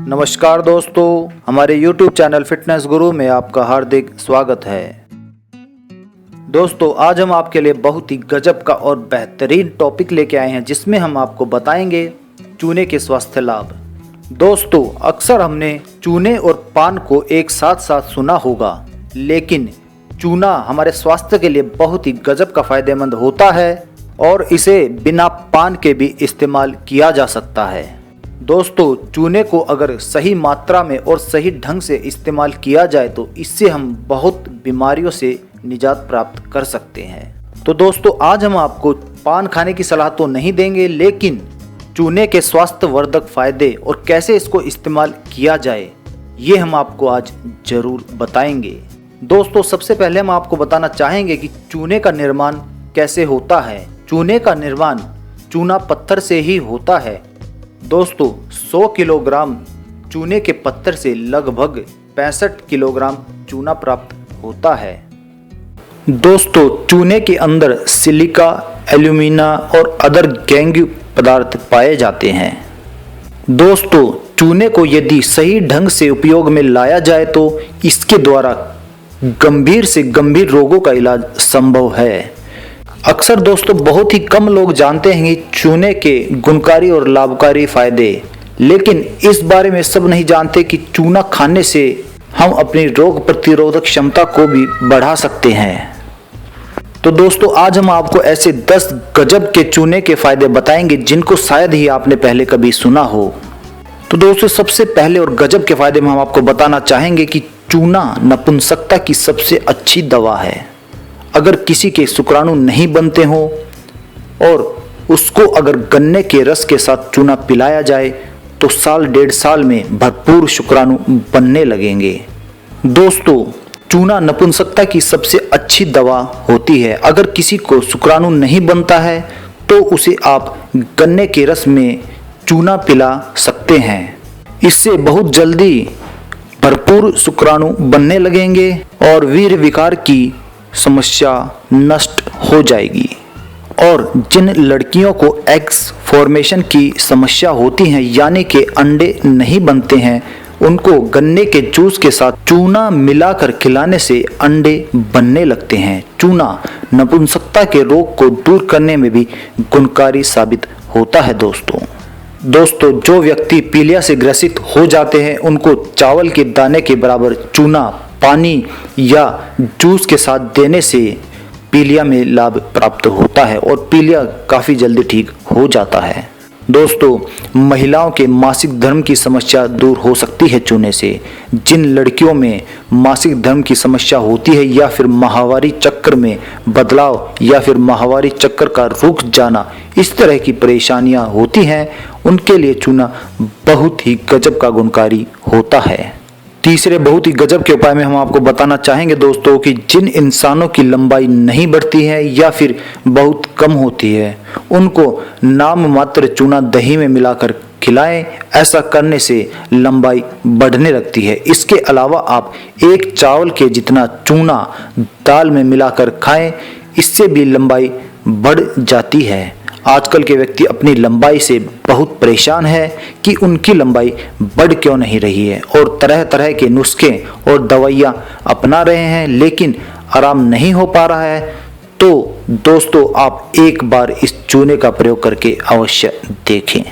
नमस्कार दोस्तों, हमारे YouTube चैनल फिटनेस गुरु में आपका हार्दिक स्वागत है। दोस्तों, आज हम आपके लिए बहुत ही गजब का और बेहतरीन टॉपिक लेके आए हैं जिसमें हम आपको बताएंगे चूने के स्वास्थ्य लाभ। दोस्तों, अक्सर हमने चूने और पान को एक साथ साथ सुना होगा, लेकिन चूना हमारे स्वास्थ्य के लिए बहुत ही गजब का फायदेमंद होता है और इसे बिना पान के भी इस्तेमाल किया जा सकता है। दोस्तों, चूने को अगर सही मात्रा में और सही ढंग से इस्तेमाल किया जाए तो इससे हम बहुत बीमारियों से निजात प्राप्त कर सकते हैं। तो दोस्तों, आज हम आपको पान खाने की सलाह तो नहीं देंगे, लेकिन चूने के स्वास्थ्य वर्धक फायदे और कैसे इसको इस्तेमाल किया जाए ये हम आपको आज जरूर बताएंगे। दोस्तों, सबसे पहले हम आपको बताना चाहेंगे कि चूने का निर्माण कैसे होता है। चूने का निर्माण चूना पत्थर से ही होता है। दोस्तों, 100 किलोग्राम चूने के पत्थर से लगभग 65 किलोग्राम चूना प्राप्त होता है। दोस्तों, चूने के अंदर सिलिका, एल्यूमिना और अदर गैंग पदार्थ पाए जाते हैं। दोस्तों, चूने को यदि सही ढंग से उपयोग में लाया जाए तो इसके द्वारा गंभीर से गंभीर रोगों का इलाज संभव है। अक्सर दोस्तों, बहुत ही कम लोग जानते हैं कि चूने के गुणकारी और लाभकारी फायदे, लेकिन इस बारे में सब नहीं जानते कि चूना खाने से हम अपनी रोग प्रतिरोधक क्षमता को भी बढ़ा सकते हैं। तो दोस्तों, आज हम आपको ऐसे 10 गजब के चूने के फायदे बताएंगे जिनको शायद ही आपने पहले कभी सुना हो। तो दोस्तों, सबसे पहले और गजब के फायदे में हम आपको बताना चाहेंगे कि चूना नपुंसकता की सबसे अच्छी दवा है। अगर किसी के शुक्राणु नहीं बनते हों और उसको अगर गन्ने के रस के साथ चूना पिलाया जाए तो साल 1.5 साल में भरपूर शुक्राणु बनने लगेंगे। दोस्तों, चूना नपुंसकता की सबसे अच्छी दवा होती है। अगर किसी को शुक्राणु नहीं बनता है तो उसे आप गन्ने के रस में चूना पिला सकते हैं। इससे बहुत जल्दी भरपूर शुक्राणु बनने लगेंगे और वीर्य विकार की समस्या नष्ट हो जाएगी। और जिन लड़कियों को एग्स फॉर्मेशन की समस्या होती है, यानी कि अंडे नहीं बनते हैं, उनको गन्ने के जूस के साथ चूना मिलाकर खिलाने से अंडे बनने लगते हैं। चूना नपुंसकता के रोग को दूर करने में भी गुणकारी साबित होता है। दोस्तों, जो व्यक्ति पीलिया से ग्रसित हो जाते हैं उनको चावल के दाने के बराबर चूना पानी या जूस के साथ देने से पीलिया में लाभ प्राप्त होता है और पीलिया काफ़ी जल्दी ठीक हो जाता है। दोस्तों, महिलाओं के मासिक धर्म की समस्या दूर हो सकती है चूने से। जिन लड़कियों में मासिक धर्म की समस्या होती है या फिर माहवारी चक्र में बदलाव या फिर माहवारी चक्र का रुक जाना, इस तरह की परेशानियां होती हैं, उनके लिए चूना बहुत ही गजब का गुणकारी होता है। तीसरे बहुत ही गजब के उपाय में हम आपको बताना चाहेंगे दोस्तों कि जिन इंसानों की लंबाई नहीं बढ़ती है या फिर बहुत कम होती है, उनको नाम मात्र चूना दही में मिलाकर खिलाएं। ऐसा करने से लंबाई बढ़ने लगती है। इसके अलावा आप एक चावल के जितना चूना दाल में मिलाकर खाएं, इससे भी लंबाई बढ़ जाती है। आजकल के व्यक्ति अपनी लंबाई से बहुत परेशान है कि उनकी लंबाई बढ़ क्यों नहीं रही है और तरह तरह के नुस्खे और दवाइयाँ अपना रहे हैं, लेकिन आराम नहीं हो पा रहा है। तो दोस्तों, आप एक बार इस चूने का प्रयोग करके अवश्य देखें।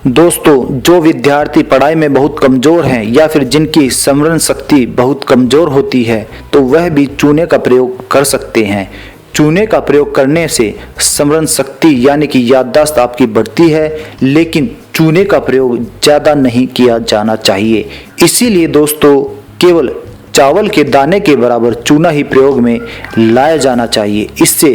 दोस्तों, जो विद्यार्थी पढ़ाई में बहुत कमज़ोर हैं या फिर जिनकी स्मरण शक्ति बहुत कमज़ोर होती है तो वह भी चूने का प्रयोग कर सकते हैं। चूने का प्रयोग करने से स्मरण शक्ति यानी कि याददाश्त आपकी बढ़ती है, लेकिन चूने का प्रयोग ज़्यादा नहीं किया जाना चाहिए। इसीलिए दोस्तों, केवल चावल के दाने के बराबर चूना ही प्रयोग में लाया जाना चाहिए। इससे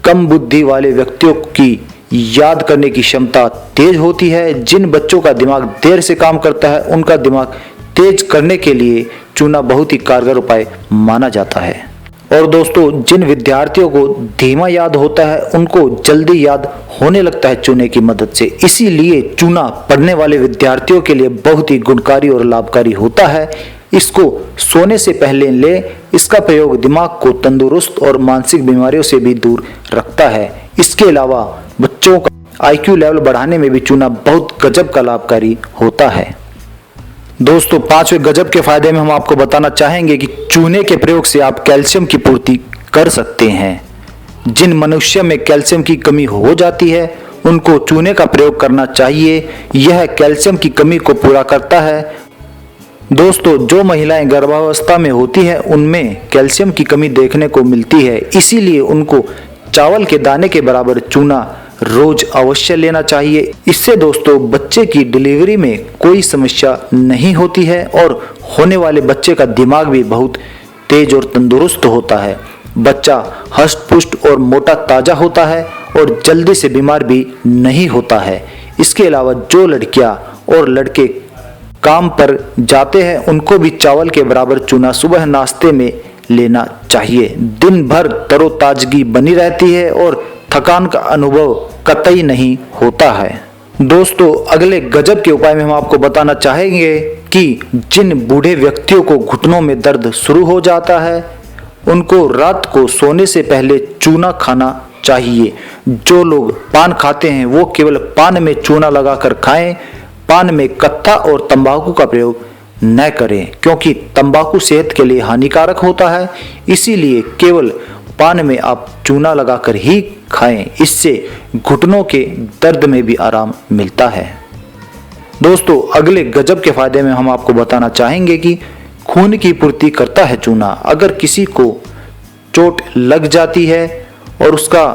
कम बुद्धि वाले व्यक्तियों की याद करने की क्षमता तेज होती है। जिन बच्चों का दिमाग देर से काम करता है, उनका दिमाग तेज करने के लिए चूना बहुत ही कारगर उपाय माना जाता है। और दोस्तों, जिन विद्यार्थियों को धीमा याद होता है उनको जल्दी याद होने लगता है चूने की मदद से। इसीलिए चूना पढ़ने वाले विद्यार्थियों के लिए बहुत ही गुणकारी और लाभकारी होता है। इसको सोने से पहले लें। इसका प्रयोग दिमाग को तंदुरुस्त और मानसिक बीमारियों से भी दूर रखता है। इसके अलावा बच्चों का IQ लेवल बढ़ाने में भी चूना बहुत गजब का लाभकारी होता है। दोस्तों 5वें गजब के फायदे में हम आपको बताना चाहेंगे कि चूने के प्रयोग से आप कैल्शियम की पूर्ति कर सकते हैं। जिन मनुष्य में कैल्शियम की कमी हो जाती है उनको चूने का प्रयोग करना चाहिए। यह कैल्शियम की कमी को पूरा करता है। दोस्तों जो महिलाएं गर्भावस्था में होती है उनमें कैल्शियम की कमी देखने को मिलती है, इसीलिए उनको चावल के दाने के बराबर चूना रोज अवश्य लेना चाहिए। इससे दोस्तों बच्चे की डिलीवरी में कोई समस्या नहीं होती है और होने वाले बच्चे का दिमाग भी बहुत तेज और तंदुरुस्त होता है। बच्चा हष्ट पुष्ट और मोटा ताजा होता है और जल्दी से बीमार भी नहीं होता है। इसके अलावा जो लड़कियां और लड़के काम पर जाते हैं उनको भी चावल के बराबर चूना सुबह नाश्ते में लेना चाहिए। दिन भर तरोताजगी बनी रहती है और थकान का अनुभव कतई नहीं होता है। दोस्तों अगले गजब के उपाय में हम आपको बताना चाहेंगे कि जिन बूढ़े व्यक्तियों को घुटनों में दर्द शुरू हो जाता है उनको रात को सोने से पहले चूना खाना चाहिए। जो लोग पान खाते हैं वो केवल पान में चूना लगाकर खाएं। पान में कत्था और तंबाकू का प्रयोग न करें क्योंकि तंबाकू सेहत के लिए हानिकारक होता है। इसीलिए केवल पान में आप चूना लगाकर ही खाएं। इससे घुटनों के दर्द में भी आराम मिलता है। दोस्तों अगले गजब के फायदे में हम आपको बताना चाहेंगे कि खून की पूर्ति करता है चूना। अगर किसी को चोट लग जाती है और उसका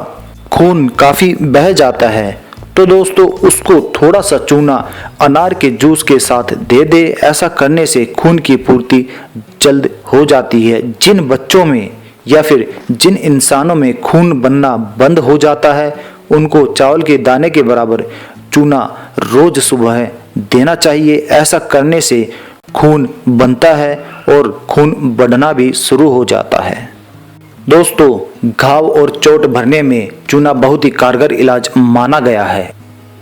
खून काफ़ी बह जाता है तो दोस्तों उसको थोड़ा सा चूना अनार के जूस के साथ दे दे। ऐसा करने से खून की पूर्ति जल्द हो जाती है। जिन बच्चों में या फिर जिन इंसानों में खून बनना बंद हो जाता है उनको चावल के दाने के बराबर चूना रोज सुबह देना चाहिए। ऐसा करने से खून बनता है और खून बढ़ना भी शुरू हो जाता है। दोस्तों घाव और चोट भरने में चूना बहुत ही कारगर इलाज माना गया है।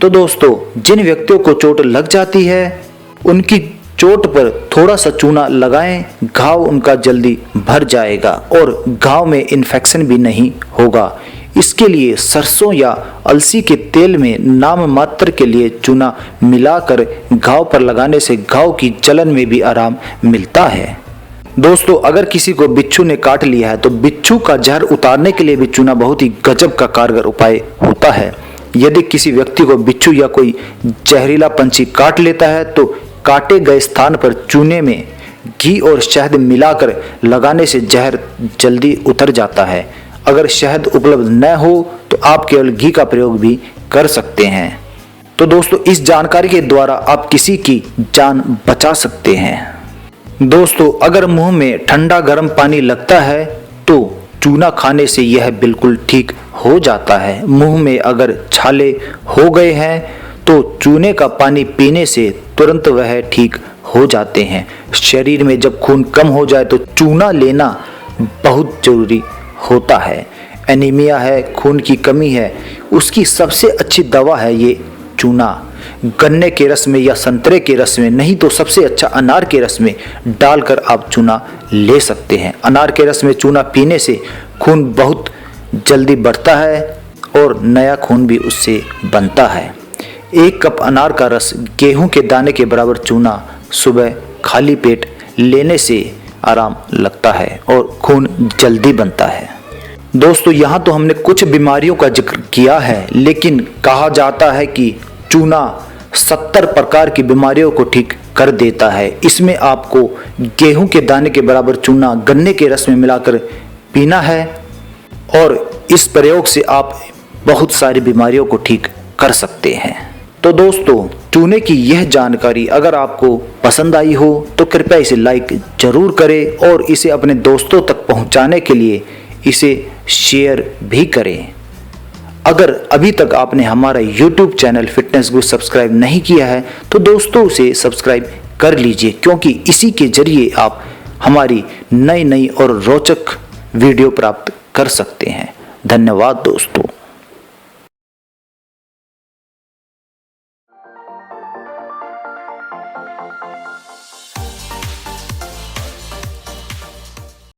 तो दोस्तों जिन व्यक्तियों को चोट लग जाती है उनकी चोट पर थोड़ा सा चूना लगाएं। घाव उनका जल्दी भर जाएगा और घाव में इन्फेक्शन भी नहीं होगा। इसके लिए सरसों या अलसी के तेल में नाम मात्र के लिए चूना मिलाकर घाव पर लगाने से घाव की जलन में भी आराम मिलता है। दोस्तों अगर किसी को बिच्छू ने काट लिया है तो बिच्छू का जहर उतारने के लिए भी चूना बहुत ही गजब का कारगर उपाय होता है। यदि किसी व्यक्ति को बिच्छू या कोई जहरीला पंछी काट लेता है तो काटे गए स्थान पर चूने में घी और शहद मिलाकर लगाने से जहर जल्दी उतर जाता है। अगर शहद उपलब्ध न हो तो आप केवल घी का प्रयोग भी कर सकते हैं। तो दोस्तों इस जानकारी के द्वारा आप किसी की जान बचा सकते हैं। दोस्तों अगर मुंह में ठंडा गर्म पानी लगता है तो चूना खाने से यह बिल्कुल ठीक हो जाता है। मुंह में अगर छाले हो गए हैं तो चूने का पानी पीने से तुरंत वह ठीक हो जाते हैं। शरीर में जब खून कम हो जाए तो चूना लेना बहुत जरूरी होता है। एनीमिया है, खून की कमी है, उसकी सबसे अच्छी दवा है ये चूना। गन्ने के रस में या संतरे के रस में, नहीं तो सबसे अच्छा अनार के रस में डालकर आप चूना ले सकते हैं। अनार के रस में चूना पीने से खून बहुत जल्दी बढ़ता है और नया खून भी उससे बनता है। 1 कप अनार का रस गेहूं के दाने के बराबर चूना सुबह खाली पेट लेने से आराम लगता है और खून जल्दी बनता है। दोस्तों यहाँ तो हमने कुछ बीमारियों का जिक्र किया है, लेकिन कहा जाता है कि चूना 70 प्रकार की बीमारियों को ठीक कर देता है। इसमें आपको गेहूं के दाने के बराबर चूना गन्ने के रस में मिलाकर पीना है और इस प्रयोग से आप बहुत सारी बीमारियों को ठीक कर सकते हैं। तो दोस्तों चूने की यह जानकारी अगर आपको पसंद आई हो तो कृपया इसे लाइक जरूर करें और इसे अपने दोस्तों तक पहुंचाने के लिए इसे शेयर भी करें। अगर अभी तक आपने हमारा YouTube चैनल फिटनेस गुरु सब्सक्राइब नहीं किया है तो दोस्तों उसे सब्सक्राइब कर लीजिए, क्योंकि इसी के जरिए आप हमारी नई नई और रोचक वीडियो प्राप्त कर सकते हैं। धन्यवाद दोस्तों।